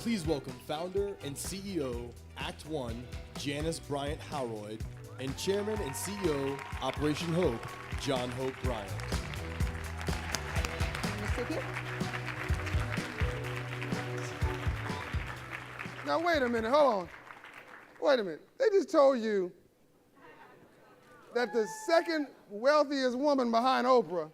Please welcome founder and CEO, Act One, Janice Bryant Howroyd, and Chairman and CEO, Operation Hope, John Hope Bryant. Sit here. Now, wait a minute, hold on. Wait a minute. They just told you that the second wealthiest woman behind Oprah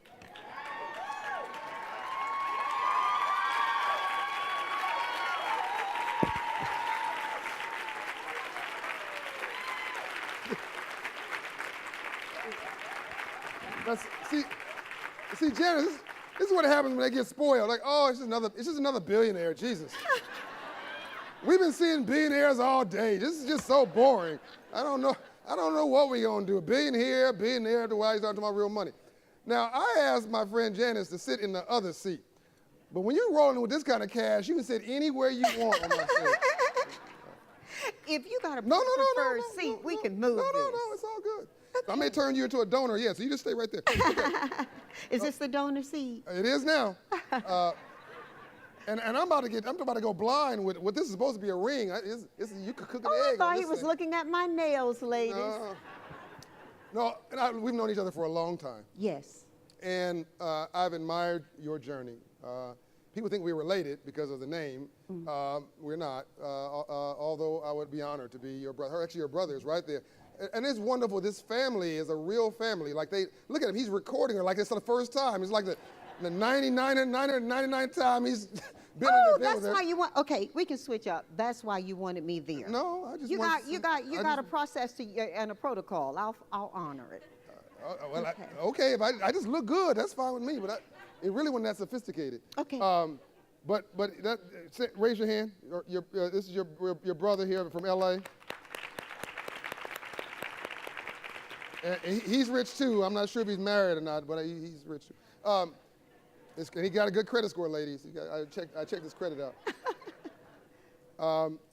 see, Janice, this is what happens when they get spoiled. Like, oh, it's just another billionaire, Jesus. We've been seeing billionaires all day. This is just so boring. I don't know what we're gonna do. A billion here, a billion there, while you start talking about real money. Now, I asked my friend Janice to sit in the other seat. But when you're rolling with this kind of cash, you can sit anywhere you want on my seat. If you got a preferred seat, we can move this. No, it's all good. Okay. I may turn you into a donor, so you just stay right there. Okay. Is this the donor seat? It is now. And I'm about to go blind with what this is supposed to be a ring. You could cook an egg. I thought he was looking at my nails, ladies. No, we've known each other for a long time. Yes. And I've admired your journey. People think we're related because of the name. We're not, although I would be honored to be your brother. Actually, your brother is right there. And it's wonderful. This family is a real family. Like, look at him. He's recording her like it's the first time. It's like the 999th time he's been in the Oh, that's why you want. Okay, we can switch up. That's why you wanted me there. No, I just you got a process and a protocol. I'll honor it. Well, okay. If I just look good, that's fine with me. But it really wasn't that sophisticated. Okay. But raise your hand. This is your brother here from L.A. And he's rich too. I'm not sure if he's married or not, but he's rich. He got a good credit score, ladies. I checked his credit out.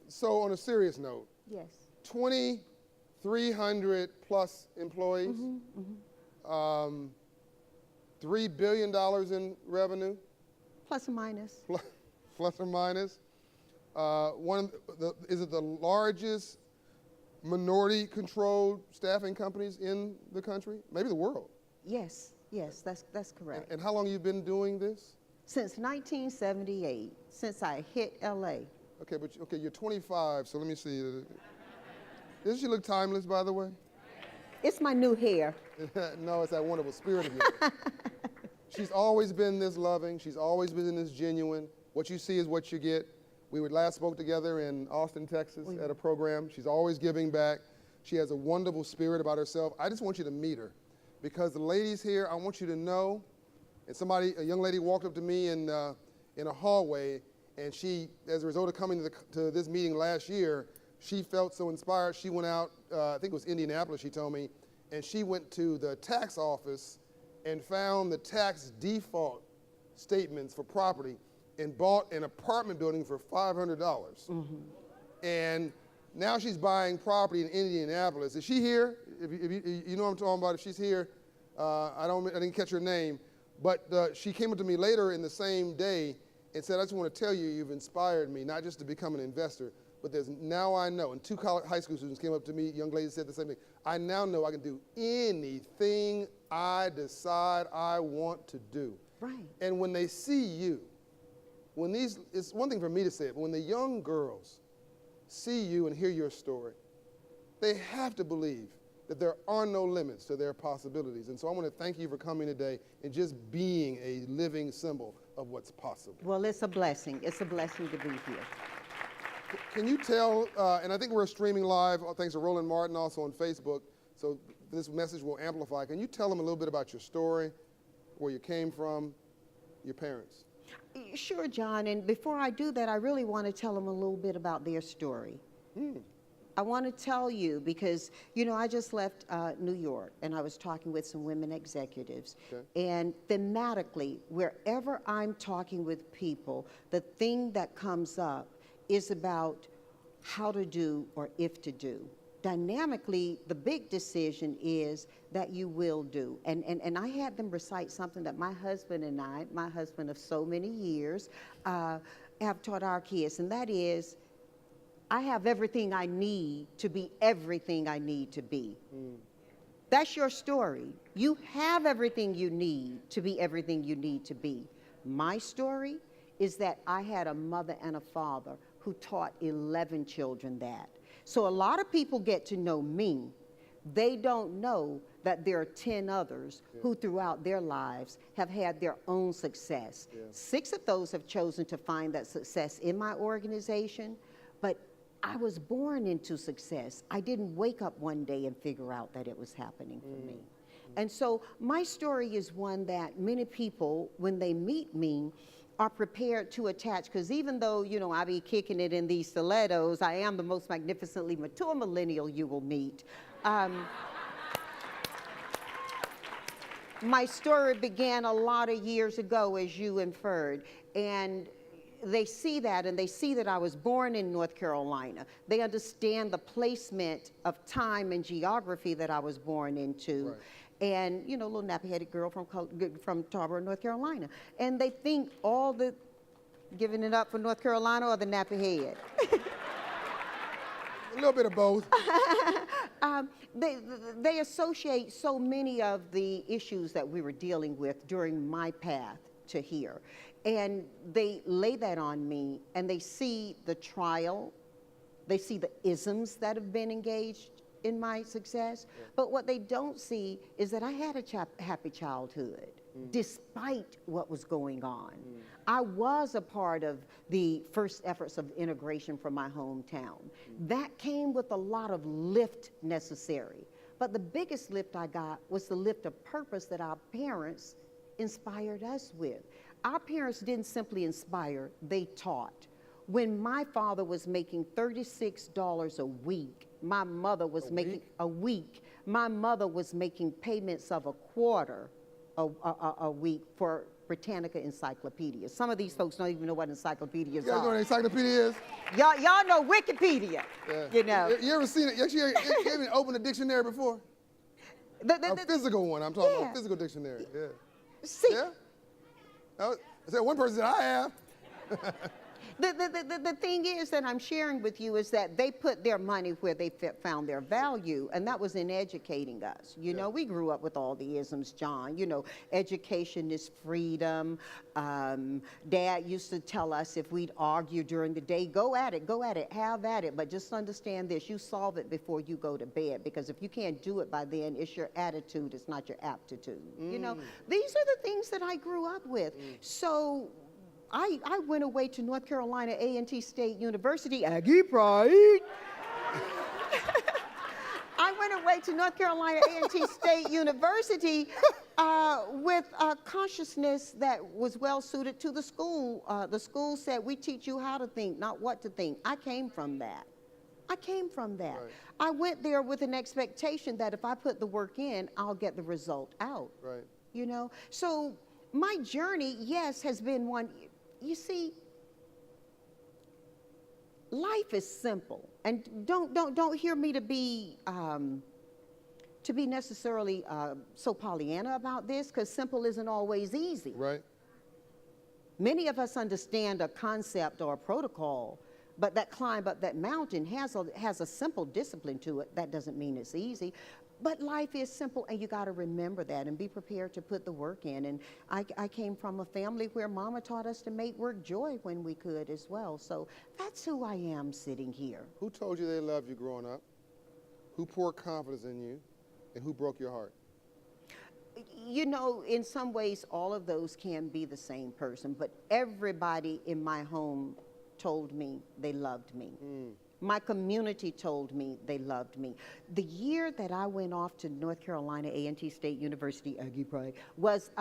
So on a serious note, yes. 2,300 plus employees, $3 billion in revenue. Plus or minus. Plus or minus. Is it the largest minority-controlled staffing companies in the country? Maybe the world. Yes, that's correct. And how long have you been doing this? Since 1978, since I hit LA. Okay, you're 25, so let me see. Doesn't she look timeless, by the way? It's my new hair. No, it's that wonderful spirit of yours. She's always been this loving. She's always been this genuine. What you see is what you get. We last spoke together in Austin, Texas at a program. She's always giving back. She has a wonderful spirit about herself. I just want you to meet her because the ladies here, I want you to know, and a young lady walked up to me in a hallway, and she, as a result of coming to this meeting last year, she felt so inspired. She went out, I think it was Indianapolis, she told me, and she went to the tax office and found the tax default statements for property and bought an apartment building for $500. And now she's buying property in Indianapolis. Is she here? If you know what I'm talking about, if she's here, I didn't catch her name, but she came up to me later in the same day and said, I just want to tell you, you've inspired me, not just to become an investor, but now I know, and two high school students came up to me, young ladies said the same thing, I now know I can do anything I decide I want to do. Right. And when they see you, it's one thing for me to say it, but when the young girls see you and hear your story, they have to believe that there are no limits to their possibilities. And so I want to thank you for coming today and just being a living symbol of what's possible. Well, it's a blessing. It's a blessing to be here. Can you tell, and I think we're streaming live, thanks to Roland Martin, also on Facebook, so this message will amplify. Can you tell them a little bit about your story, where you came from, your parents? Sure, John, and before I do that, I really want to tell them a little bit about their story. I want to tell you because, I just left New York, and I was talking with some women executives, and thematically, wherever I'm talking with people, the thing that comes up is about how to do or if to do. dynamically, the big decision is that you will do. And I had them recite something that my husband and I, my husband of so many years, have taught our kids, and that is, I have everything I need to be everything I need to be. That's your story. You have everything you need to be everything you need to be. My story is that I had a mother and a father who taught 11 children that. So a lot of people get to know me. They don't know that there are 10 others who throughout their lives have had their own success. 6 of those have chosen to find that success in my organization, but I was born into success. I didn't wake up one day and figure out that it was happening for me. And so my story is one that many people, when they meet me, are prepared to attach, because even though, you know, I be kicking it in these stilettos, I am the most magnificently mature millennial you will meet. My story began a lot of years ago, as you inferred, and they see that, and they see that I was born in North Carolina. They understand the placement of time and geography that I was born into. Right. And, you know, a little nappy-headed girl from Tarboro, North Carolina. And they think all the giving it up for North Carolina or the nappy head. A little bit of both. They associate so many of the issues that we were dealing with during my path to here. And they lay that on me, and they see the trial, they see the isms that have been engaged in my success. But what they don't see is that I had a happy childhood, despite what was going on. I was a part of the first efforts of integration from my hometown. That came with a lot of lift necessary. But the biggest lift I got was the lift of purpose that our parents inspired us with. Our parents didn't simply inspire, they taught. When my father was making $36 a week, my mother was making my mother was making payments of a quarter a week for Britannica encyclopedias. Some of these folks don't even know what encyclopedias You guys know what are. an encyclopedia is? Y'all know Wikipedia, you know. You ever seen it? You ever opened a dictionary before? A physical one, I'm talking about a physical dictionary, See, Yeah? One person said, I have. The thing is that I'm sharing with you is that they put their money where they found their value, and that was in educating us. You know, we grew up with all the isms, John. You know, education is freedom. Dad used to tell us if we'd argue during the day, go at it, have at it, but just understand this, you solve it before you go to bed, because if you can't do it by then, it's your attitude, it's not your aptitude. You know, these are the things that I grew up with. So I went away to North Carolina A&T State University, Aggie Pride. I went away to North Carolina A&T State University with a consciousness that was well suited to the school. The school said, we teach you how to think, not what to think. I came from that. Right. I went there with an expectation that if I put the work in, I'll get the result out. Right. You know? So my journey, yes, has been one. You see, life is simple, and don't hear me to be necessarily so Pollyanna about this, because simple isn't always easy. Right. Many of us understand a concept or a protocol, but that climb up that mountain has a simple discipline to it. That doesn't mean it's easy. But life is simple, and you got to remember that and be prepared to put the work in. And I came from a family where Mama taught us to make work joy when we could as well. So that's who I am sitting here. Who told you they loved you growing up? Who poured confidence in you? And who broke your heart? You know, in some ways, all of those can be the same person, but everybody in my home told me they loved me. My community told me they loved me. The year that I went off to North Carolina A&T State University, Aggie Pride, was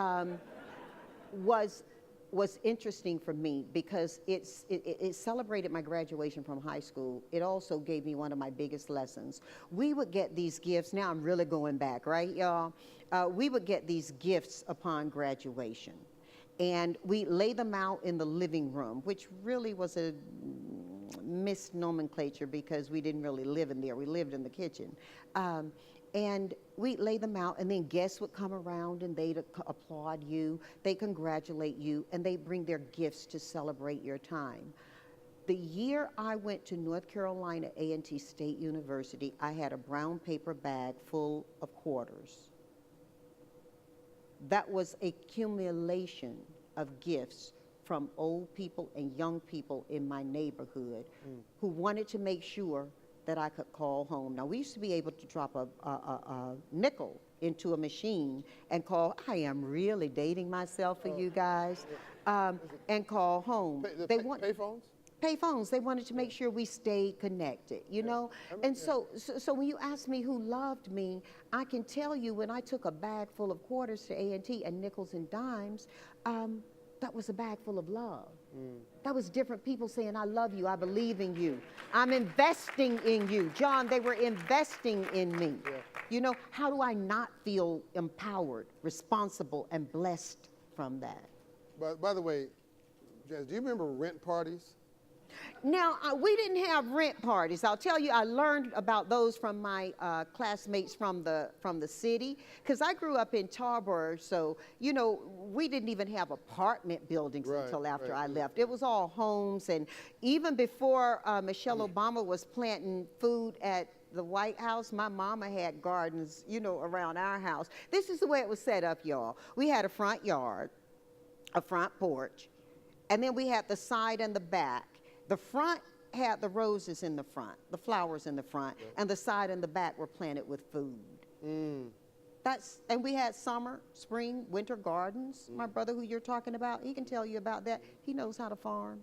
interesting for me because it celebrated my graduation from high school. It also gave me one of my biggest lessons. We would get these gifts. Now I'm really going back, right, y'all? We would get these gifts upon graduation. And we lay them out in the living room, which really was misnomenclature because we didn't really live in there. We lived in the kitchen. And we'd lay them out, and then guests would come around and they'd applaud you, they congratulate you, and they bring their gifts to celebrate your time. The year I went to North Carolina A&T State University, I had a brown paper bag full of quarters. That was a accumulation of gifts from old people and young people in my neighborhood who wanted to make sure that I could call home. Now, we used to be able to drop a nickel into a machine and call. I am really dating myself for you guys, and call home. Pay phones? Pay phones. They wanted to make sure we stayed connected, you know? And so when you ask me who loved me, I can tell you when I took a bag full of quarters to A&T and nickels and dimes, that was a bag full of love. That was different people saying, I love you, I believe in you, I'm investing in you. John, they were investing in me. Yeah. You know, how do I not feel empowered, responsible, and blessed from that? By the way, Janice, do you remember rent parties? Now, we didn't have rent parties. I'll tell you, I learned about those from my classmates from the city, because I grew up in Tarboro, so, you know, we didn't even have apartment buildings until after I left. It was all homes, and even before Michelle Obama was planting food at the White House, my mama had gardens, you know, around our house. This is the way it was set up, y'all. We had a front yard, a front porch, and then we had the side and the back. The front had the roses in the front, the flowers in the front, and the side and the back were planted with food. And we had summer, spring, winter gardens. My brother, who you're talking about, he can tell you about that. He knows how to farm.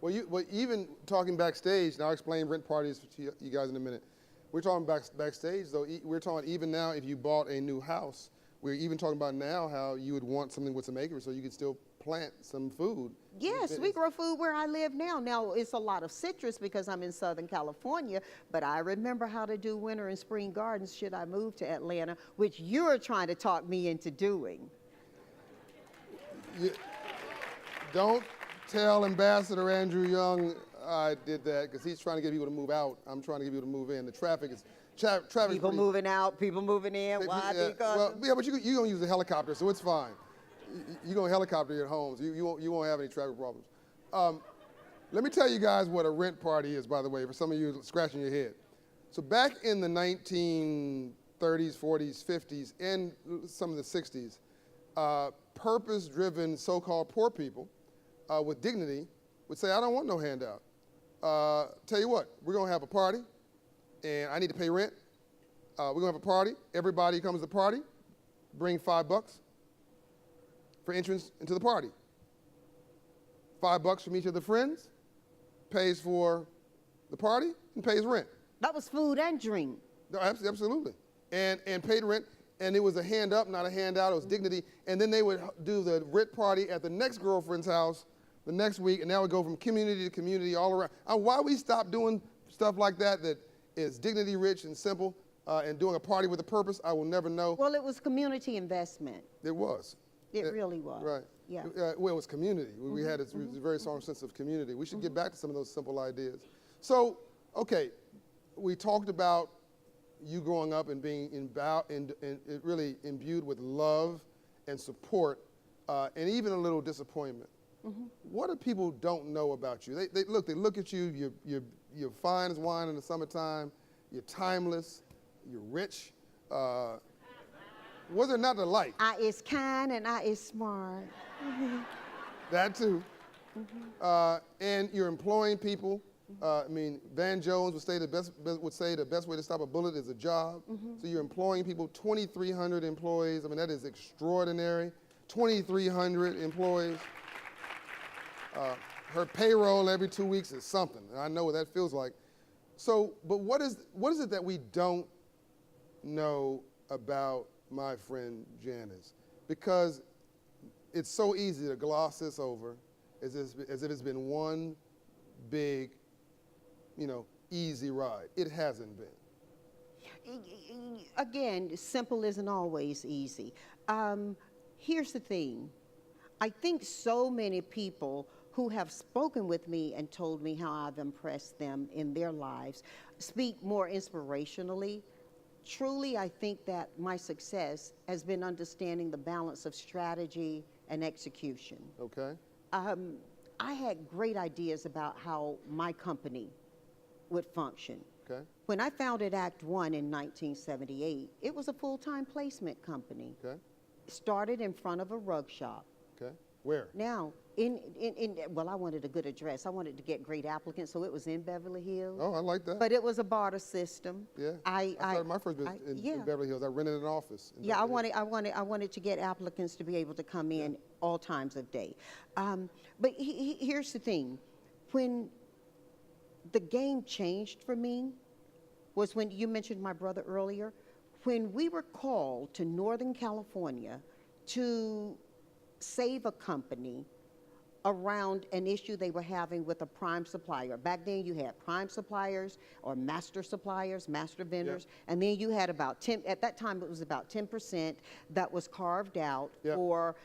Well, even talking backstage, and I'll explain rent parties to you guys in a minute. We're talking backstage, though. We're talking even now, if you bought a new house, we're even talking about now how you would want something with some acres so you could still plant some food. Yes, we grow food where I live now. Now, it's a lot of citrus because I'm in Southern California, but I remember how to do winter and spring gardens should I move to Atlanta, which you're trying to talk me into doing. Don't tell Ambassador Andrew Young I did that, because he's trying to get people to move out. I'm trying to get people to move in. The traffic is... People moving out, people moving in. Why? Because... Well, yeah, but you're going to use a helicopter, so it's fine. You're going to helicopter your homes. You won't have any traffic problems. Let me tell you guys what a rent party is, by the way, for some of you scratching your head. So back in the 1930s, 40s, 50s, and some of the 60s, purpose-driven so-called poor people with dignity would say, I don't want no handout. Tell you what, we're going to have a party, and I need to pay rent. We're going to have a party. Everybody comes to the party, bring $5 for entrance into the party. $5 from each of the friends pays for the party and pays rent. That was food and drink. No, absolutely. And paid rent, and it was a hand up, not a handout. It was dignity. And then they would do the rent party at the next girlfriend's house the next week, and that would go from community to community all around. Why we stopped doing stuff like that is dignity rich and simple, and doing a party with a purpose, I will never know. Well, it was community investment. It was. It really was. Right. Yeah. Well, it was community. We had a very strong sense of community. We should get back to some of those simple ideas. So, okay, we talked about you growing up and being really imbued with love and support, and even a little disappointment. What do people don't know about you? They look at you. You're fine as wine in the summertime. You're timeless. You're rich. Was there not to like? I is kind and I is smart. That too. And you're employing people. I mean, Van Jones would say the best way to stop a bullet is a job. So you're employing people, 2,300 employees. I mean, that is extraordinary. 2,300 employees. Her payroll every 2 weeks is something. And I know what that feels like. So, but what is it that we don't know about my friend Janice? Because it's so easy to gloss this over as if it's been one big, easy ride. It hasn't been. Again, simple isn't always easy. Here's the thing. I think so many people who have spoken with me and told me how I've impressed them in their lives speak more inspirationally. Truly, I think that my success has been understanding the balance of strategy and execution. Okay. I had great ideas about how my company would function. Okay. When I founded Act One in 1978, it was a full-time placement company. Okay. Started in front of a rug shop. Okay. Where? Now, well, I wanted a good address. I wanted to get great applicants, so it was in Beverly Hills. Oh, I like that. But it was a barter system. Yeah. I started my first business in Beverly Hills. I rented an office. Yeah, I wanted to get applicants to be able to come in all times of day. But here's the thing. When the game changed for me was when you mentioned my brother earlier. When we were called to Northern California to save a company around an issue they were having with a prime supplier. Back then you had prime suppliers or master suppliers, master vendors, and then you had about 10, at that time it was about 10% that was carved out for,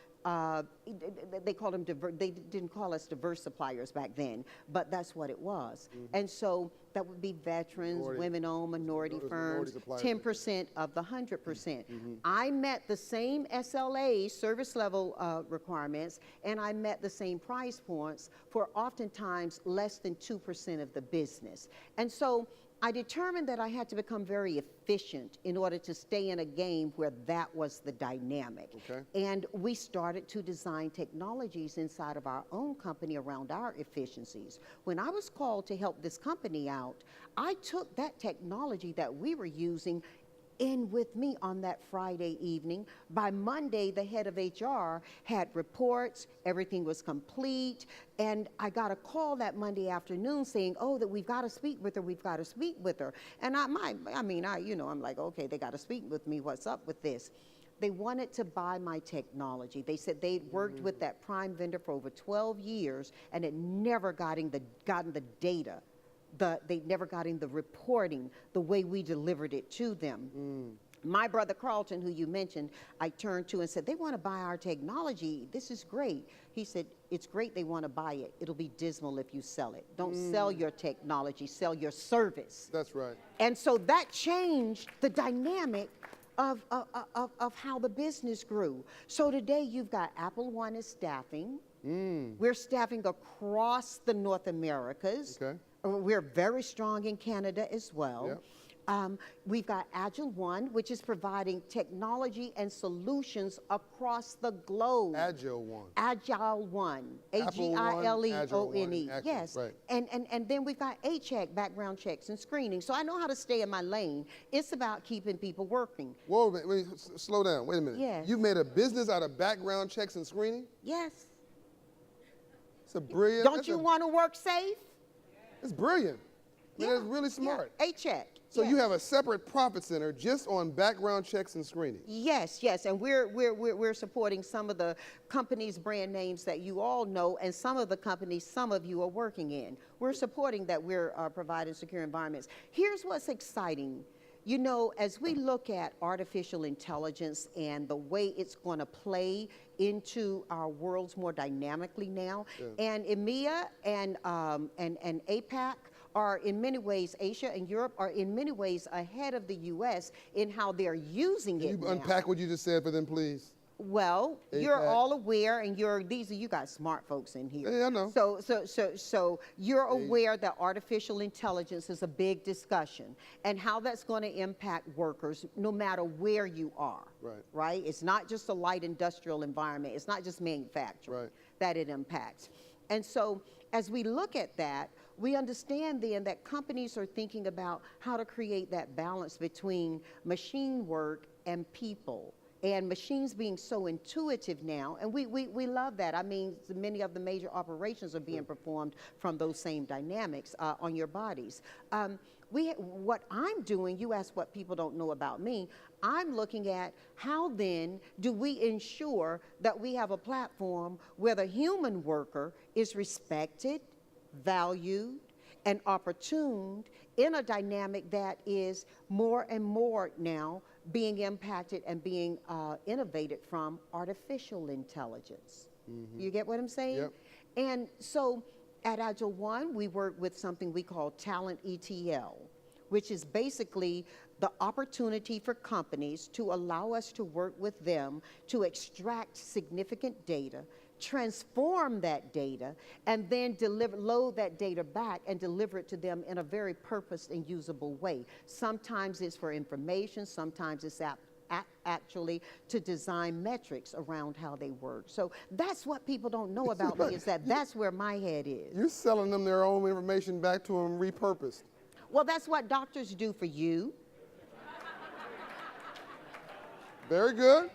they called them, they didn't call us diverse suppliers back then, but that's what it was. And so that would be veterans, women-owned, minority firms, 10% of the 100%. I met the same SLA, service level requirements, and I met the same price points for oftentimes less than 2% of the business. And so I determined that I had to become very efficient in order to stay in a game where that was the dynamic. Okay. And we started to design technologies inside of our own company around our efficiencies. When I was called to help this company out, I took that technology that we were using in with me on that Friday evening. By Monday, the head of HR had reports, everything was complete, and I got a call that Monday afternoon saying, oh, that we've got to speak with her, we've got to speak with her. And I'm like, okay, they got to speak with me, what's up with this? They wanted to buy my technology. They said they'd worked with that prime vendor for over 12 years and had never gotten the data. They never got in the reporting the way we delivered it to them. My brother Carlton, who you mentioned, I turned to and said, they want to buy our technology. This is great. He said, it's great they want to buy it. It'll be dismal if you sell it. Don't sell your technology, sell your service. That's right. And so that changed the dynamic of how the business grew. So today you've got Apple One is staffing. We're staffing across the North Americas. Okay. We're very strong in Canada as well. We've got Agile One, which is providing technology and solutions across the globe. Agile One. Agile One. A-G-I-L-E-O-N-E. Yes. Right. And then we've got A-check, background checks and screening. So I know how to stay in my lane. It's about keeping people working. Whoa, wait, slow down. Wait a minute. Yes. You made a business out of background checks and screening? Yes. It's a brilliant. Don't you want to work safe? It's brilliant. I mean, that's really smart. Yeah. A-check. So you have a separate profit center just on background checks and screening. Yes, and we're supporting some of the companies' brand names that you all know, and some of the companies some of you are working in. We're supporting that. We're providing secure environments. Here's what's exciting. You know, as we look at artificial intelligence and the way it's going to play into our worlds more dynamically now, and EMEA and APAC are in many ways, Asia and Europe are in many ways ahead of the U.S. in how they're using it now. Can you unpack what you just said for them, please? Well, you're all aware, and you got smart folks in here. Yeah, I know. So you're aware that artificial intelligence is a big discussion, and how that's going to impact workers no matter where you are. Right. Right? It's not just a light industrial environment. It's not just manufacturing that it impacts. And so as we look at that, we understand then that companies are thinking about how to create that balance between machine work and people. And machines being so intuitive now, and we love that. I mean, many of the major operations are being performed from those same dynamics on your bodies. What I'm doing, you ask what people don't know about me, I'm looking at how then do we ensure that we have a platform where the human worker is respected, valued, and opportuned in a dynamic that is more and more now being impacted and being innovated from artificial intelligence. You get what I'm saying? Yep. And so at Agile One, we work with something we call Talent ETL, which is basically the opportunity for companies to allow us to work with them to extract significant data, transform that data, and then load that data back and deliver it to them in a very purposed and usable way. Sometimes it's for information, sometimes it's actually to design metrics around how they work. So that's what people don't know about me, is that that's where my head is. You're selling them their own information back to them repurposed. Well, that's what doctors do for you. Very good.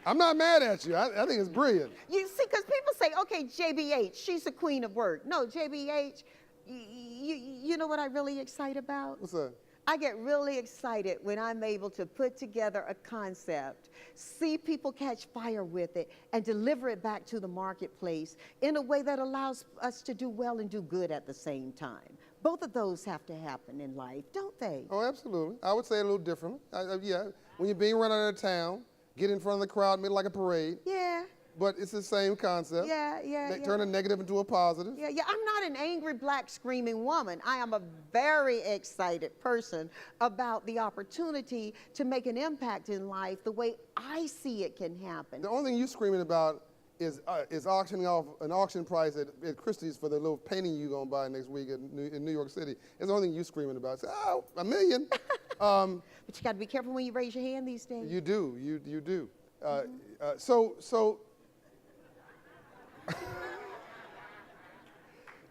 I'm not mad at you. I think it's brilliant. You see, because people say, okay, JBH, she's the queen of work. No, JBH, you know what I really excited about? What's that? I get really excited when I'm able to put together a concept, see people catch fire with it, and deliver it back to the marketplace in a way that allows us to do well and do good at the same time. Both of those have to happen in life, don't they? Oh, absolutely. I would say it a little differently. Yeah, when you're being run out of town, get in front of the crowd, make it like a parade. Yeah. But it's the same concept. Yeah. Turn a negative into a positive. Yeah. I'm not an angry, black, screaming woman. I am a very excited person about the opportunity to make an impact in life the way I see it can happen. The only thing you're screaming about is auctioning off an auction price at Christie's for the little painting you're going to buy next week in New York City. It's the only thing you're screaming about. Say, oh, $1 million. But you got to be careful when you raise your hand these days. You do. You do.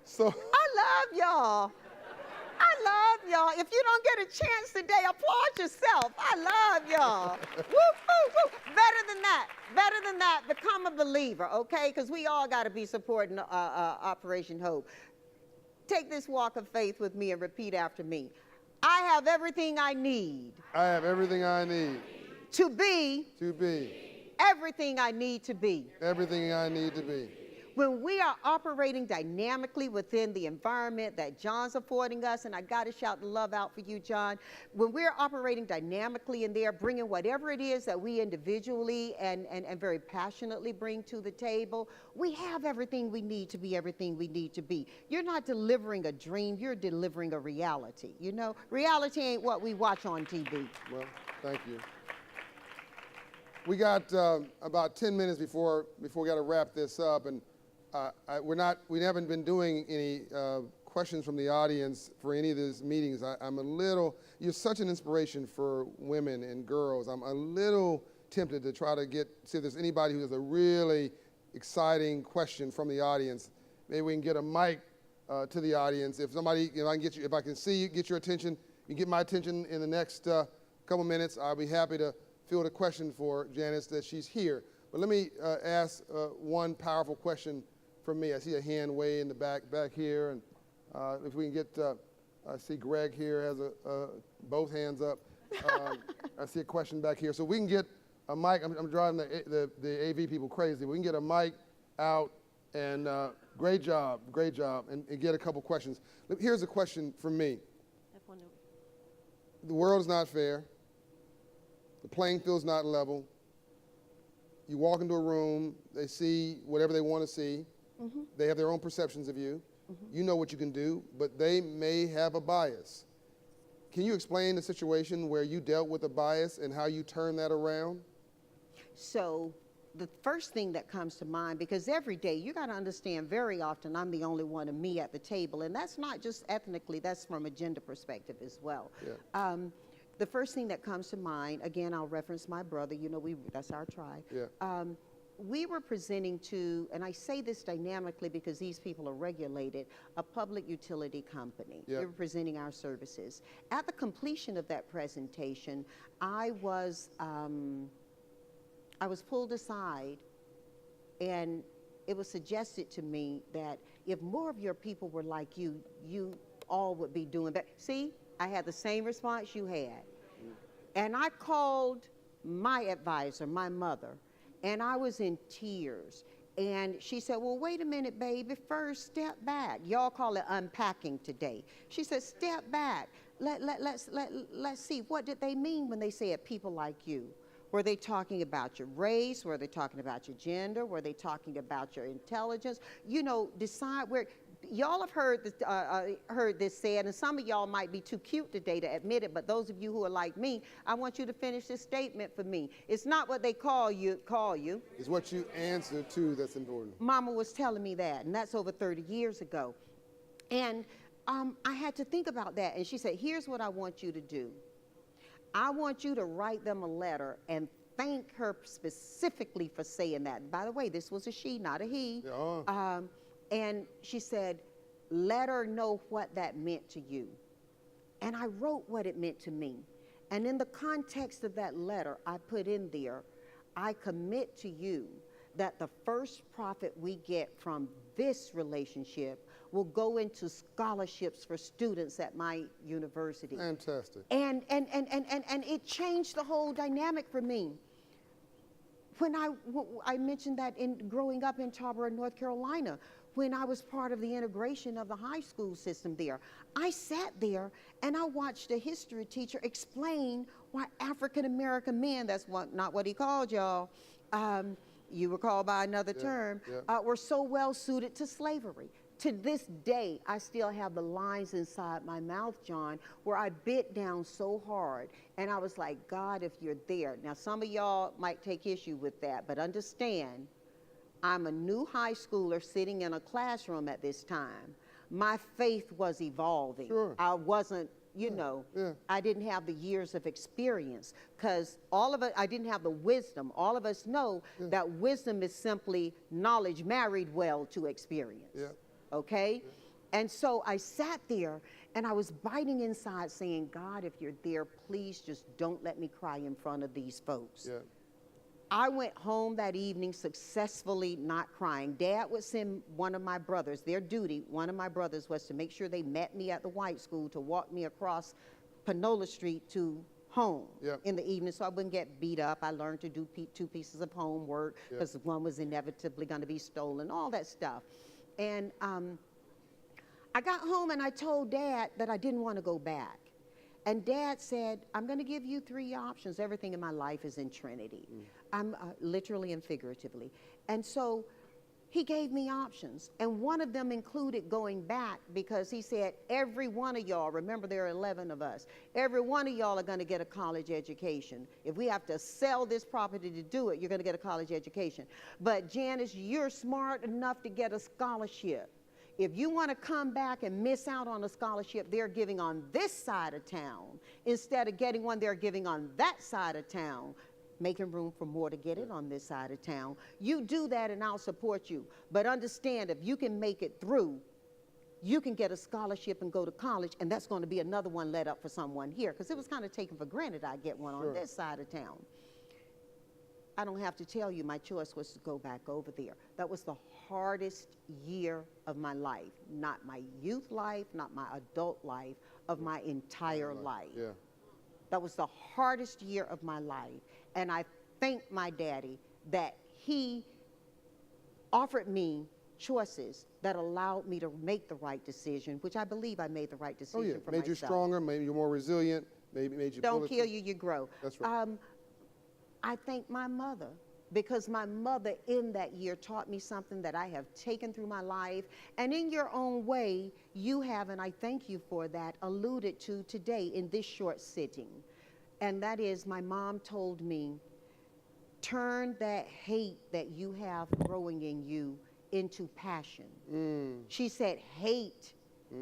So I love y'all. I love y'all. If you don't get a chance today, applaud yourself. I love y'all. Woo, woo, woo. Better than that, become a believer, okay? Because we all got to be supporting Operation Hope. Take this walk of faith with me and repeat after me. I have everything I need. I have everything I need. To be. Everything I need to be. Everything I need to be. When we are operating dynamically within the environment that John's affording us, and I got to shout the love out for you, John, when we're operating dynamically in there, bringing whatever it is that we individually and very passionately bring to the table, we have everything we need to be everything we need to be. You're not delivering a dream, you're delivering a reality. You know, reality ain't what we watch on TV. Well, thank you. We got about 10 minutes before we got to wrap this up, and we haven't been doing any questions from the audience for any of these meetings. You're such an inspiration for women and girls. I'm a little tempted to try to see if there's anybody who has a really exciting question from the audience. Maybe we can get a mic to the audience. If I can see you, get your attention, you get my attention in the next couple minutes, I'll be happy to field a question for Janice that she's here. But let me ask one powerful question from me. I see a hand way in the back here, and if we can get, I see Greg here has both hands up. I see a question back here. So we can get a mic. I'm driving the AV people crazy. We can get a mic out, and great job, and get a couple questions. Here's a question from me. The world is not fair. The playing field's not level. You walk into a room, they see whatever they want to see. Mm-hmm. They have their own perceptions of you. Mm-hmm. You know what you can do, but they may have a bias. Can you explain the situation where you dealt with a bias and how you turn that around? So the first thing that comes to mind, because every day, you got to understand, very often I'm the only one of me at the table, and that's not just ethnically, that's from a gender perspective as well. Yeah. The first thing that comes to mind, again, I'll reference my brother, you know, that's our tribe. Yeah. We were presenting to, and I say this dynamically because these people are regulated, a public utility company. Yep. We were presenting our services. At the completion of that presentation, I was pulled aside, and it was suggested to me that if more of your people were like you, you all would be doing better. See, I had the same response you had. And I called my advisor, my mother, and I was in tears. And she said, well, wait a minute, baby. First, step back. Y'all call it unpacking today. She said, step back. Let's see. What did they mean when they said people like you? Were they talking about your race? Were they talking about your gender? Were they talking about your intelligence? You know, decide where. Y'all have heard this said, and some of y'all might be too cute today to admit it, but those of you who are like me, I want you to finish this statement for me. It's not what they call you. It's what you answer to that's important. Mama was telling me that, and that's over 30 years ago. And I had to think about that, and she said, here's what I want you to do. I want you to write them a letter and thank her specifically for saying that. By the way, this was a she, not a he. Yeah. And she said, let her know what that meant to you. And I wrote what it meant to me. And in the context of that letter, I put in there, I commit to you that the first profit we get from this relationship will go into scholarships for students at my university. Fantastic. And it changed the whole dynamic for me. When I mentioned that in growing up in Tarboro, North Carolina, when I was part of the integration of the high school system there, I sat there and I watched a history teacher explain why African American men, that's not what he called y'all, you were called by another term, were so well suited to slavery. To this day, I still have the lines inside my mouth, John, where I bit down so hard. And I was like, God, if you're there. Now, some of y'all might take issue with that, but understand, I'm a new high schooler sitting in a classroom at this time. My faith was evolving. Sure. I wasn't, you know, I didn't have the years of experience because all of it, I didn't have the wisdom. All of us know that wisdom is simply knowledge married well to experience. Yeah. Okay? And so I sat there and I was biting inside saying, God, if you're there, please just don't let me cry in front of these folks. Yeah. I went home that evening successfully not crying. Dad would send one of my brothers, their duty, one of my brothers was to make sure they met me at the white school to walk me across Panola Street to home in the evening so I wouldn't get beat up. I learned to do 2 pieces of homework because one was inevitably going to be stolen, all that stuff. And I got home and I told Dad that I didn't want to go back. And Dad said, I'm going to give you 3 options. Everything in my life is in Trinity. I'm literally and figuratively. And so he gave me options. And one of them included going back because he said, every one of y'all, remember there are 11 of us, every one of y'all are going to get a college education. If we have to sell this property to do it, you're going to get a college education. But Janice, you're smart enough to get a scholarship. If you want to come back and miss out on a scholarship they're giving on this side of town, instead of getting one they're giving on that side of town, making room for more to get it on this side of town, you do that and I'll support you. But understand, if you can make it through, you can get a scholarship and go to college, and that's going to be another one let up for someone here, because it was kind of taken for granted I'd get one on this side of town. I don't have to tell you, my choice was to go back over there. That was the hardest year of my life, not my youth life, not my adult life, of my entire life. Yeah. That was the hardest year of my life. And I thank my daddy that he offered me choices that allowed me to make the right decision, which I believe I made the right decision for made myself. you stronger, made you more resilient, maybe made you Don't kill you, you grow. That's right. I thank my mother, because my mother in that year taught me something that I have taken through my life. And in your own way, you have, and I thank you for that, alluded to today in this short sitting. And that is, my mom told me, turn that hate that you have growing in you into passion. She said, hate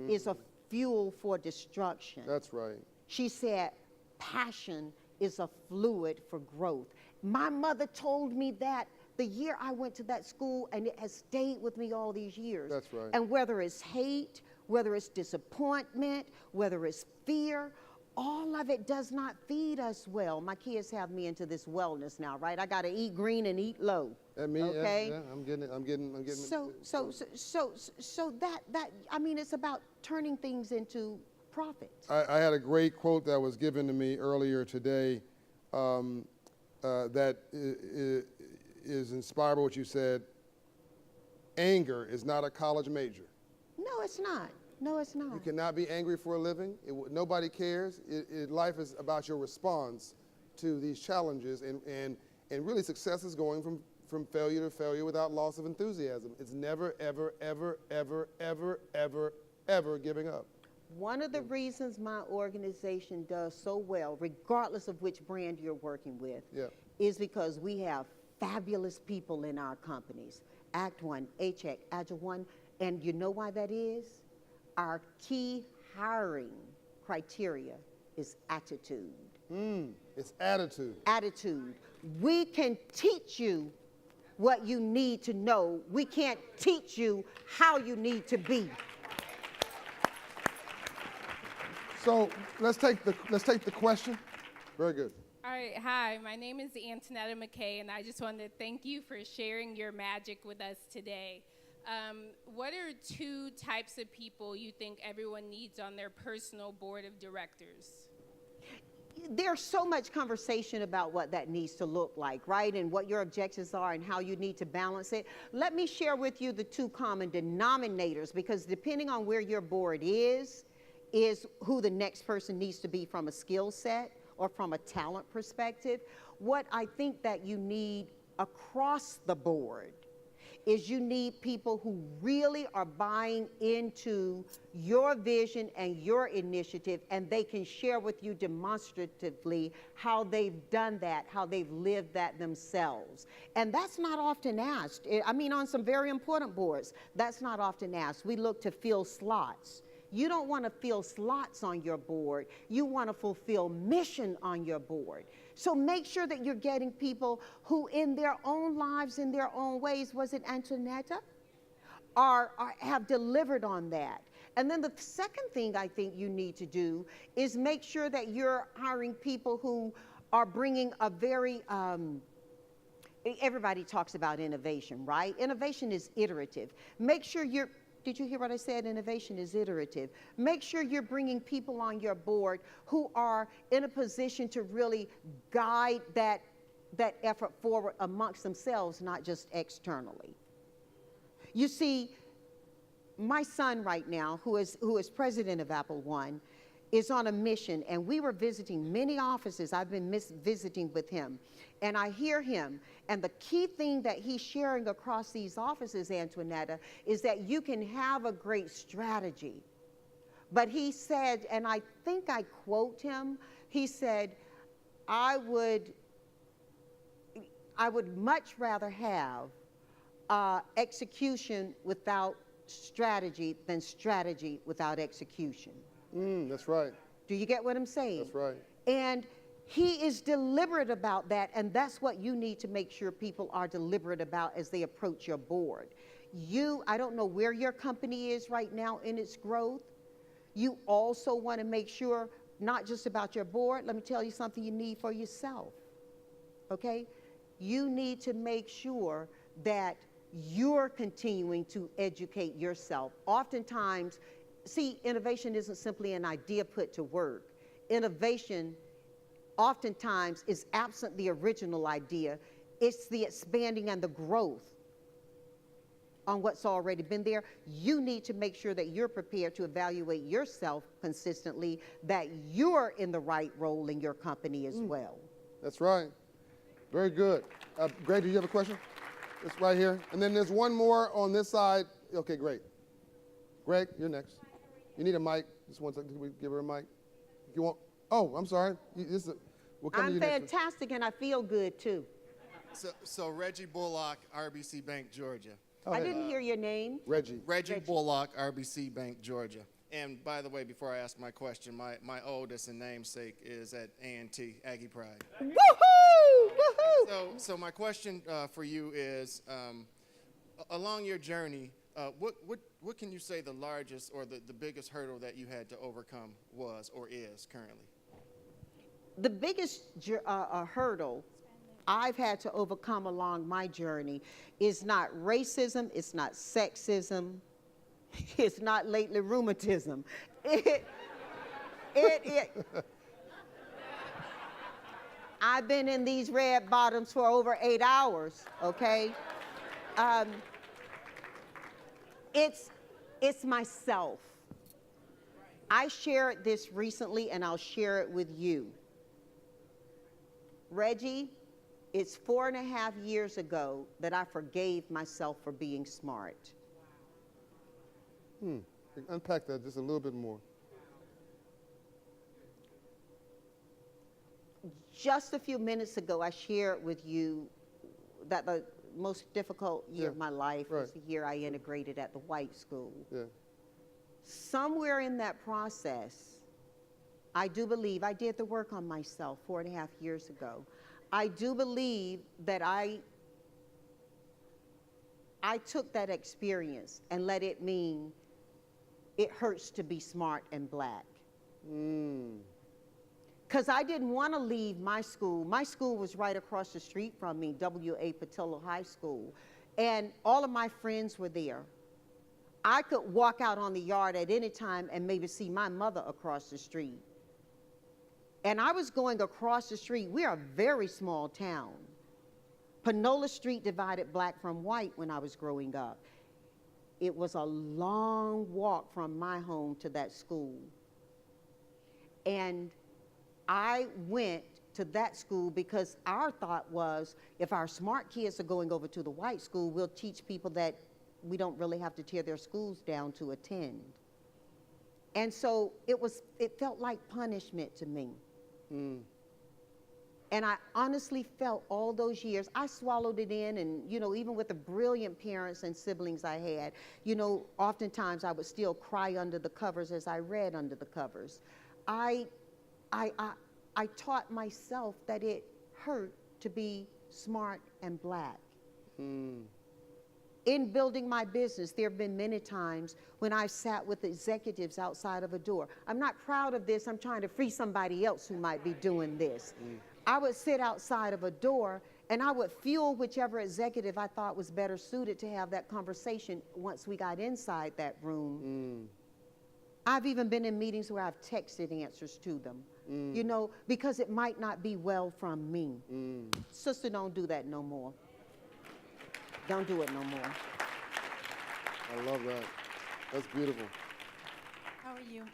is a fuel for destruction. That's right. She said, passion is a fluid for growth. My mother told me that the year I went to that school, and it has stayed with me all these years. That's right. And whether it's hate, whether it's disappointment, whether it's fear, all of it does not feed us well. My kids have me into this wellness now, right? I got to eat green and eat low. That means, okay? yeah, I'm getting it. So that I mean, it's about turning things into profit. I had a great quote that was given to me earlier today that is inspired by what you said. Anger is not a college major. No, it's not. No, it's not. You cannot be angry for a living. Nobody cares. Life is about your response to these challenges, and really success is going from failure to failure without loss of enthusiasm. It's never, ever, ever, ever, ever, ever, ever giving up. One of the reasons my organization does so well, regardless of which brand you're working with, is because we have fabulous people in our companies. Act One, A-Check, Agile One, and you know why that is? Our key hiring criteria is attitude. It's attitude. Attitude. We can teach you what you need to know. We can't teach you how you need to be. So let's take the question. Very good. All right, hi, my name is Antonetta McKay, and I just wanted to thank you for sharing your magic with us today. What are 2 types of people you think everyone needs on their personal board of directors? There's so much conversation about what that needs to look like, right? And what your objectives are and how you need to balance it. Let me share with you the 2 common denominators, because depending on where your board is who the next person needs to be from a skill set or from a talent perspective. What I think that you need across the board is you need people who really are buying into your vision and your initiative, and they can share with you demonstratively how they've done that, how they've lived that themselves. And that's not often asked. I mean, on some very important boards, that's not often asked. We look to fill slots. You don't want to fill slots on your board. You want to fulfill mission on your board. So make sure that you're getting people who in their own lives, in their own ways, was it Antonetta? Have delivered on that. And then the second thing I think you need to do is make sure that you're hiring people who are bringing a very, everybody talks about innovation, right? Innovation is iterative. Make sure did you hear what I said? Innovation is iterative. Make sure you're bringing people on your board who are in a position to really guide that effort forward amongst themselves, not just externally. You see, my son right now, who is president of Apple One, is on a mission, and we were visiting many offices. I've been visiting with him, and I hear him, and the key thing that he's sharing across these offices, Antonetta, is that you can have a great strategy. But he said, and I think I quote him, he said, I would much rather have execution without strategy than strategy without execution. That's right. Do you get what I'm saying? That's right. And he is deliberate about that, and that's what you need to make sure people are deliberate about as they approach your board. I don't know where your company is right now in its growth. You also want to make sure, not just about your board, let me tell you something you need for yourself, okay? You need to make sure that you're continuing to educate yourself. Oftentimes, see, innovation isn't simply an idea put to work. Innovation oftentimes is absent the original idea. It's the expanding and the growth on what's already been there. You need to make sure that you're prepared to evaluate yourself consistently, that you're in the right role in your company as well. That's right. Very good. Greg, do you have a question? It's right here. And then there's one more on this side. Okay, great. Greg, you're next. You need a mic. Just one second. Can we give her a mic? If you want. Oh, I'm sorry. We'll come to you next. I'm fantastic, and I feel good, too. So Reggie Bullock, RBC Bank, Georgia. Oh, I didn't hear your name. Reggie. Reggie Bullock, RBC Bank, Georgia. And by the way, before I ask my question, my oldest and namesake is at A&T, Aggie Pride. Woohoo! Woohoo! So my question for you is, along your journey, what can you say the largest or the biggest hurdle that you had to overcome was or is currently? The biggest hurdle I've had to overcome along my journey is not racism, it's not sexism, it's not lately rheumatism. I've been in these red bottoms for over 8 hours, okay? It's myself. I shared this recently, and I'll share it with you. Reggie, it's 4.5 years ago that I forgave myself for being smart. Unpack that just a little bit more. Just a few minutes ago, I shared with you that the most difficult year of my life was the year I integrated at the white school. Yeah. Somewhere in that process, I do believe I did the work on myself 4.5 years ago. I do believe that I took that experience and let it mean it hurts to be smart and black. Because I didn't want to leave my school. My school was right across the street from me, W.A. Patillo High School. And all of my friends were there. I could walk out on the yard at any time and maybe see my mother across the street. And I was going across the street. We're a very small town. Panola Street divided black from white when I was growing up. It was a long walk from my home to that school. And I went to that school because our thought was, if our smart kids are going over to the white school, we'll teach people that we don't really have to tear their schools down to attend. And so it felt like punishment to me. And I honestly felt all those years, I swallowed it in, and, you know, even with the brilliant parents and siblings I had, you know, oftentimes I would still cry under the covers as I read under the covers. I taught myself that it hurt to be smart and black. In building my business, there have been many times when I've sat with executives outside of a door. I'm not proud of this. I'm trying to free somebody else who might be doing this. I would sit outside of a door and I would fuel whichever executive I thought was better suited to have that conversation once we got inside that room. I've even been in meetings where I've texted answers to them, you know, because it might not be well from me. Sister, don't do that no more. Don't do it no more. I love that. That's beautiful. How are you?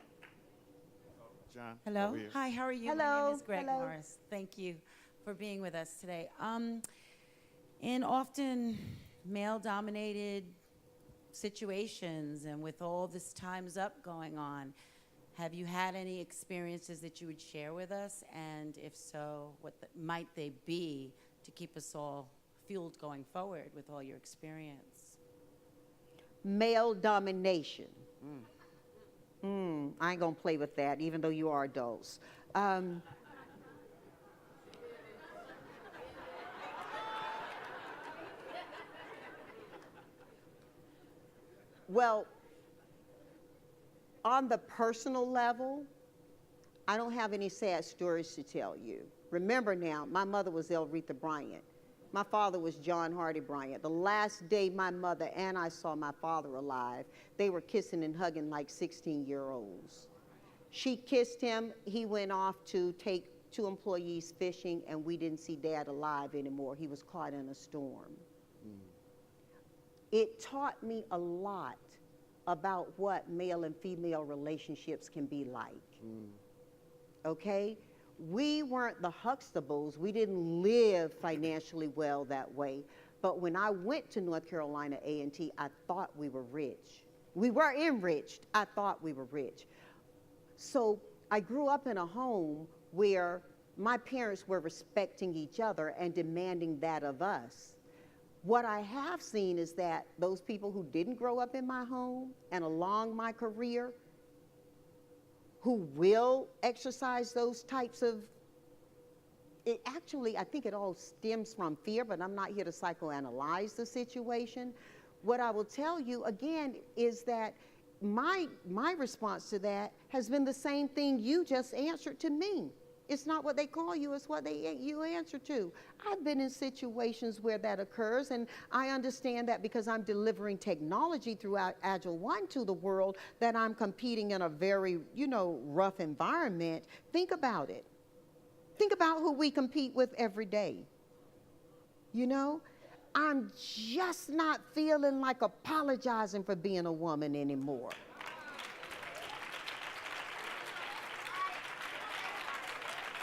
John. Hello. over here. Hi, how are you? Hello. My name is Greg Hello. Morris. Thank you for being with us today. In often male-dominated situations and with all this Time's Up going on, have you had any experiences that you would share with us? And if so, what might they be to keep us all fueled going forward with all your experience? Male domination. I ain't gonna play with that, even though you are adults. Well, on the personal level, I don't have any sad stories to tell you. Remember now, my mother was Elretha Bryant. My father was John Hardy Bryant. The last day my mother and I saw my father alive, they were kissing and hugging like 16-year-olds. She kissed him. He went off to take 2 employees fishing, and we didn't see Dad alive anymore. He was caught in a storm. It taught me a lot about what male and female relationships can be like. Okay? We weren't the Huxtables. We didn't live financially well that way. But when I went to North Carolina A&T, I thought we were rich. We were enriched. I thought we were rich. So I grew up in a home where my parents were respecting each other and demanding that of us. What I have seen is that those people who didn't grow up in my home and along my career, who will exercise those types of, it actually, I think it all stems from fear, but I'm not here to psychoanalyze the situation. What I will tell you again is that my response to that has been the same thing you just answered to me. It's not what they call you, it's what you answer to. I've been in situations where that occurs, and I understand that because I'm delivering technology throughout Agile 1 to the world, that I'm competing in a very, rough environment. Think about it. Think about who we compete with every day. I'm just not feeling like apologizing for being a woman anymore.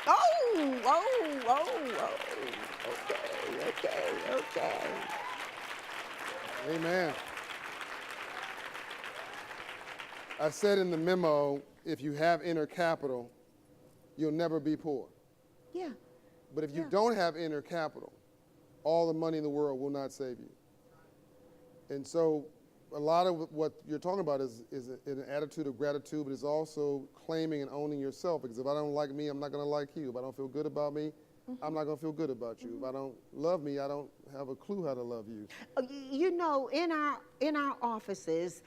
Oh, Okay. Amen. I said in the memo, if you have inner capital, you'll never be poor. Yeah. But if you don't have inner capital, all the money in the world will not save you. And so a lot of what you're talking about is an attitude of gratitude, but it's also claiming and owning yourself. Because if I don't like me, I'm not going to like you. If I don't feel good about me, I'm not going to feel good about you. If I don't love me, I don't have a clue how to love you. You know, in our offices,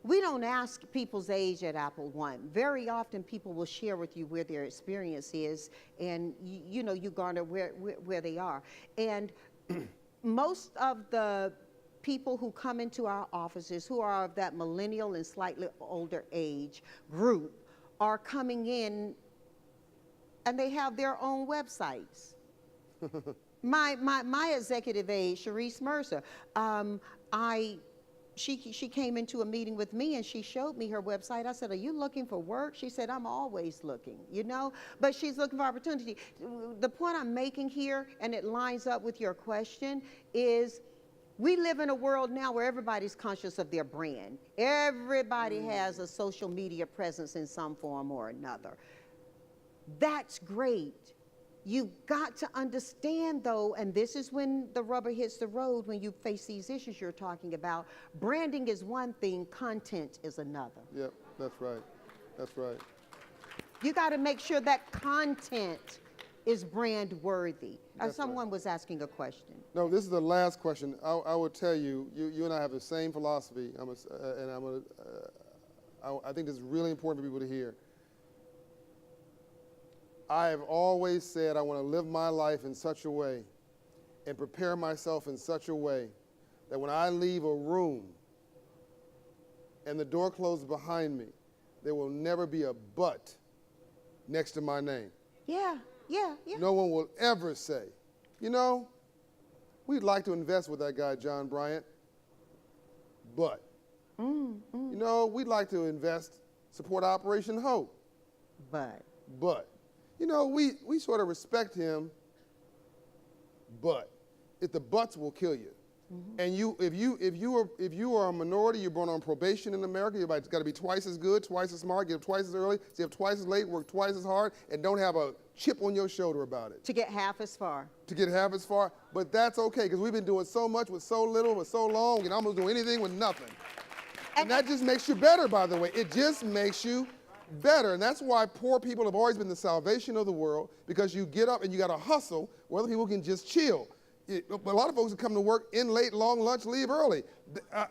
we don't ask people's age at Apple One. Very often, people will share with you where their experience is, and you know, you garner where they are. And most of the people who come into our offices who are of that millennial and slightly older age group are coming in, and they have their own websites. My executive aide, Sharice Mercer, she came into a meeting with me and she showed me her website. I said, "Are you looking for work?" She said, "I'm always looking," you know, but she's looking for opportunity. The point I'm making here, and it lines up with your question, is we live in a world now where everybody's conscious of their brand. Everybody has a social media presence in some form or another. That's great. You've got to understand, though, and this is when the rubber hits the road when you face these issues you're talking about. Branding is one thing, content is another. Yep, that's right. That's right. You got to make sure that content is brand worthy. Someone was asking a question. No, this is the last question. I will tell you, you and I have the same philosophy, I think this is really important for people to hear. I have always said I want to live my life in such a way and prepare myself in such a way that when I leave a room and the door closes behind me, there will never be a but next to my name. Yeah. No one will ever say, you know, we'd like to invest with that guy, John Bryant, but, you know, we'd like to support Operation Hope, But. You know, we sort of respect him, but if the buts will kill you. And if you are a minority, you're born on probation in America, you've got to be twice as good, twice as smart, get up twice as early, stay up twice as late, work twice as hard, and don't have a chip on your shoulder about it. To get half as far. But that's okay, because we've been doing so much with so little for so long, we can almost do anything with nothing. And that just makes you better, by the way. It just makes you better. And that's why poor people have always been the salvation of the world, because you get up and you got to hustle where other people can just chill. A lot of folks that come to work in late, long lunch, leave early.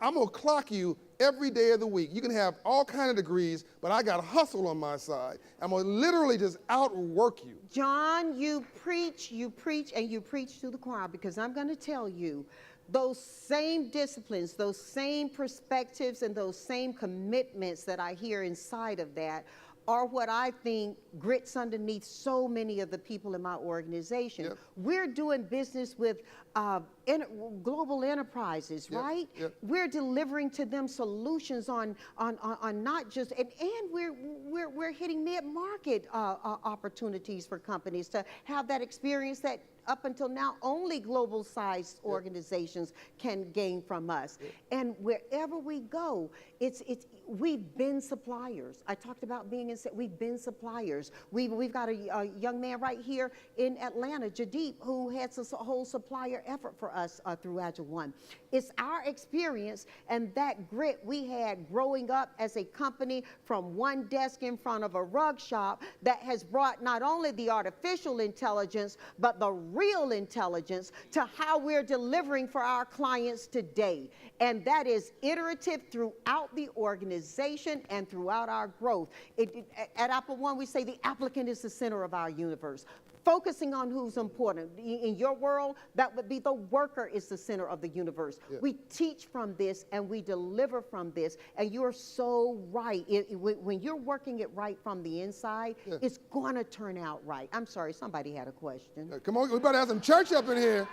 I'm going to clock you every day of the week. You can have all kind of degrees, but I got hustle on my side. I'm going to literally just outwork you. John, you preach, and you preach to the choir, because I'm going to tell you, those same disciplines, those same perspectives, and those same commitments that I hear inside of that are what I think grits underneath so many of the people in my organization. Yep. We're doing business with global enterprises, Yep. right? Yep. We're delivering to them solutions on not just, and we're hitting mid-market opportunities for companies to have that experience that up until now only global-sized organizations can gain from us. And wherever we go, we've been suppliers. I talked about we've been suppliers. We've got a young man right here in Atlanta, Jadeep, who heads a whole supplier effort for us through Agile One. It's our experience and that grit we had growing up as a company from one desk in front of a rug shop that has brought not only the artificial intelligence, but the real intelligence to how we're delivering for our clients today. And that is iterative throughout the organization and throughout our growth. At Apple One, we say the applicant is the center of our universe. Focusing on who's important. In your world, that would be the worker is the center of the universe. Yeah. We teach from this and we deliver from this. And you're so right. When you're working it right from the inside, it's going to turn out right. I'm sorry, somebody had a question. Come on, we better have some church up in here.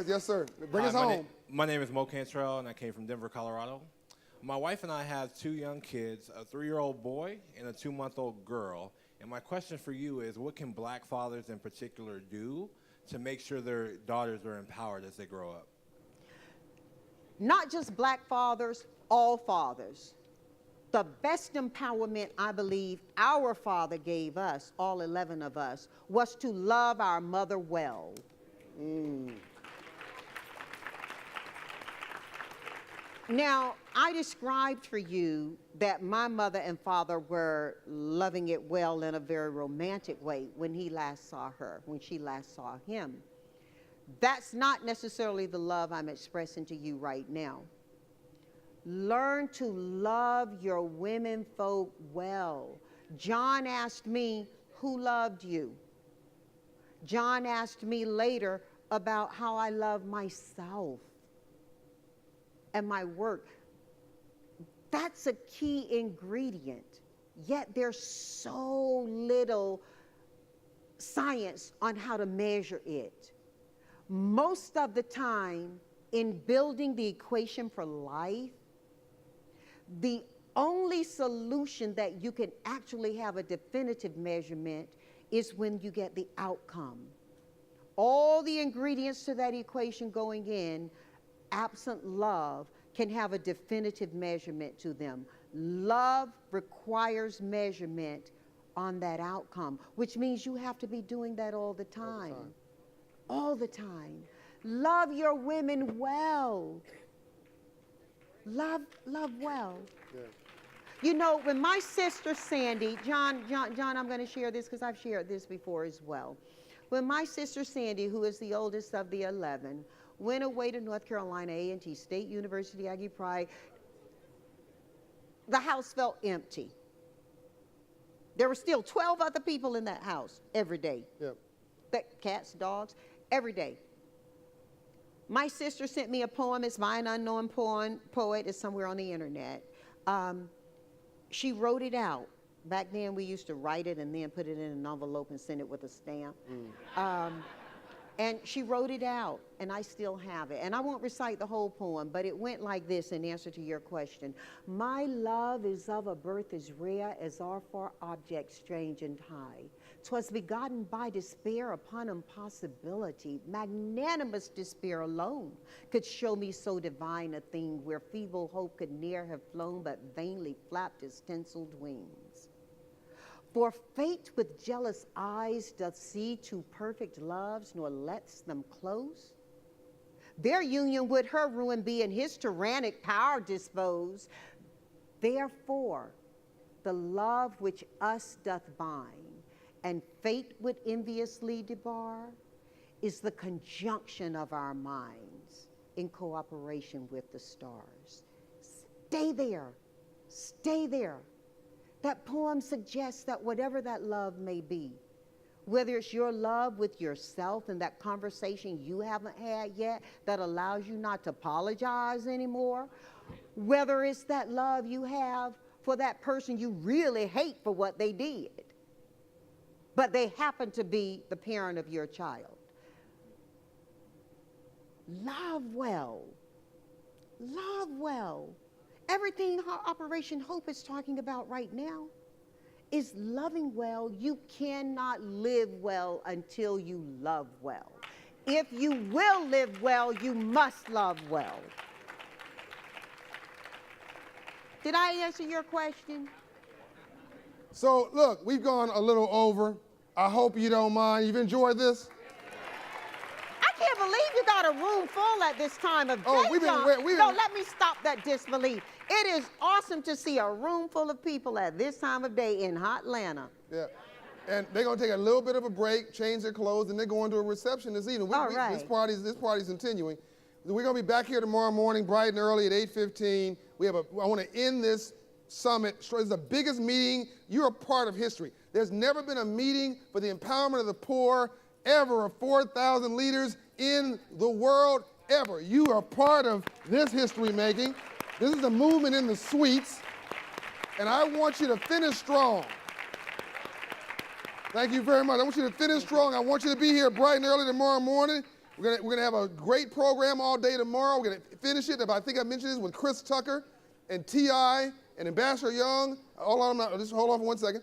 Yes, sir. Bring us home. My name is Mo Cantrell, and I came from Denver, Colorado. My wife and I have two young kids, a 3-year-old boy and a 2-month-old girl. And my question for you is, what can black fathers in particular do to make sure their daughters are empowered as they grow up? Not just black fathers, all fathers. The best empowerment I believe our Father gave us, all 11 of us, was to love our mother well. Now, I described for you that my mother and father were loving it well in a very romantic way when he last saw her, when she last saw him. That's not necessarily the love I'm expressing to you right now. Learn to love your women folk well. John asked me, who loved you? John asked me later about how I love myself and my work. That's a key ingredient. Yet there's so little science on how to measure it. Most of the time, in building the equation for life, the only solution that you can actually have a definitive measurement is when you get the outcome. All the ingredients to that equation going in, absent love, can have a definitive measurement to them. Love requires measurement on that outcome, which means you have to be doing that all the time. All the time. Love your women well. Love well. Yeah. You know, when my sister Sandy, John, I'm going to share this because I've shared this before as well. When my sister Sandy, who is the oldest of the 11, went away to North Carolina A&T State University, Aggie Pride, the house felt empty. There were still 12 other people in that house every day. Yep. Cats, dogs, every day. My sister sent me a poem. It's by an unknown poet. It's somewhere on the internet. She wrote it out. Back then, we used to write it and then put it in an envelope and send it with a stamp. And she wrote it out, and I still have it. And I won't recite the whole poem, but it went like this in answer to your question. My love is of a birth as rare as are far objects strange and high. 'Twas begotten by despair upon impossibility. Magnanimous despair alone could show me so divine a thing, where feeble hope could ne'er have flown, but vainly flapped its tinselled wings. For fate with jealous eyes doth see two perfect loves, nor lets them close. Their union would her ruin be, and his tyrannic power dispose. Therefore, the love which us doth bind, and fate would enviously debar, is the conjunction of our minds in cooperation with the stars. Stay there. Stay there. That poem suggests that whatever that love may be, whether it's your love with yourself and that conversation you haven't had yet that allows you not to apologize anymore, whether it's that love you have for that person you really hate for what they did, but they happen to be the parent of your child. Love well. Love well. Everything Operation Hope is talking about right now is loving well. You cannot live well until you love well. If you will live well, you must love well. Did I answer your question? So, look, we've gone a little over. I hope you don't mind. You've enjoyed this? I can't believe you got a room full at this time of day. Oh, No, let me stop that disbelief. It is awesome to see a room full of people at this time of day in hot Atlanta. Yeah. And they're going to take a little bit of a break, change their clothes, and they're going to a reception this evening. All right. This party's continuing. We're going to be back here tomorrow morning, bright and early at 8:15. I want to end this summit. It's the biggest meeting. You're a part of history. There's never been a meeting for the empowerment of the poor ever, of 4,000 leaders in the world ever. You are part of this history making. This is a movement in the suites, and I want you to finish strong. Thank you very much. I want you to finish strong. I want you to be here bright and early tomorrow morning. We're gonna have a great program all day tomorrow. We're gonna finish it. I think I mentioned this with Chris Tucker and T.I. and Ambassador Young. Just hold on for 1 second.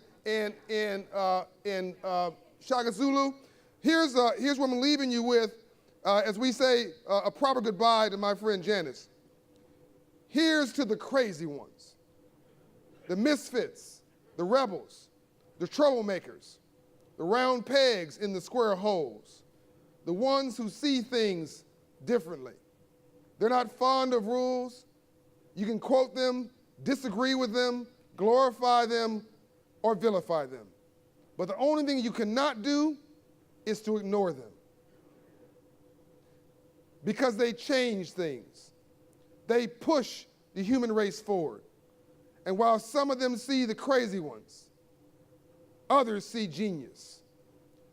Shaka Zulu. Here's what I'm leaving you with as we say a proper goodbye to my friend Janice. Here's to the crazy ones, the misfits, the rebels, the troublemakers, the round pegs in the square holes, the ones who see things differently. They're not fond of rules. You can quote them, disagree with them, glorify them, or vilify them. But the only thing you cannot do is to ignore them. Because they change things. They push the human race forward. And while some of them see the crazy ones, others see genius.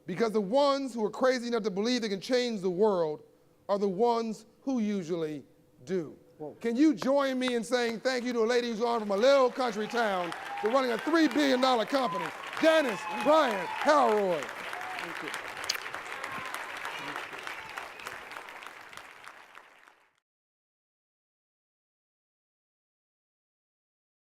Because the ones who are crazy enough to believe they can change the world are the ones who usually do. Whoa. Can you join me in saying thank you to a lady who's gone from a little country town to running a $3 billion company, Janice, Bryant, Howroyd. Thank you.